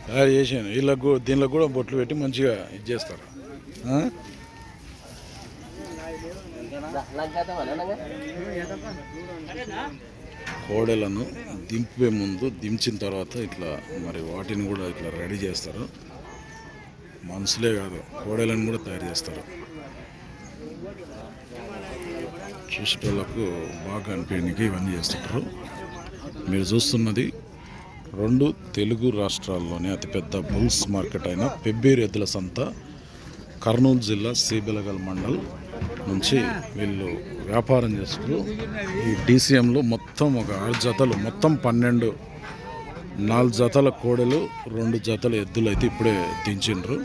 తయారు చేసాను వీళ్ళకు దీనిలో కూడా బొట్లు పెట్టి మంచిగా ఇది చేస్తారు. కోడెలను దింపే ముందు దించిన తర్వాత ఇట్లా మరి వాటిని కూడా ఇట్లా రెడీ చేస్తారు. మనుషులే కాదు కోడెలను కూడా తయారు చేస్తారు. చూసేటోళ్ళకు బాగా అనిపించడానికి ఇవన్నీ చేస్తుంటారు. మీరు చూస్తున్నది 2 తెలుగు రాష్ట్రాల్లోనే అతిపెద్ద బుల్స్ మార్కెట్ అయిన పెబ్బేరు ఎద్దుల సంత కర్నూలు జిల్లా సిబిలగల్ మండల్ నుంచి వీళ్ళు వ్యాపారం చేస్తారు. ఈ DCMలో మొత్తం ఒక 6 జతలు, మొత్తం 12, 4 జతల కోడెలు, 2 జతల ఎద్దులు అయితే ఇప్పుడే దించిండ్రు.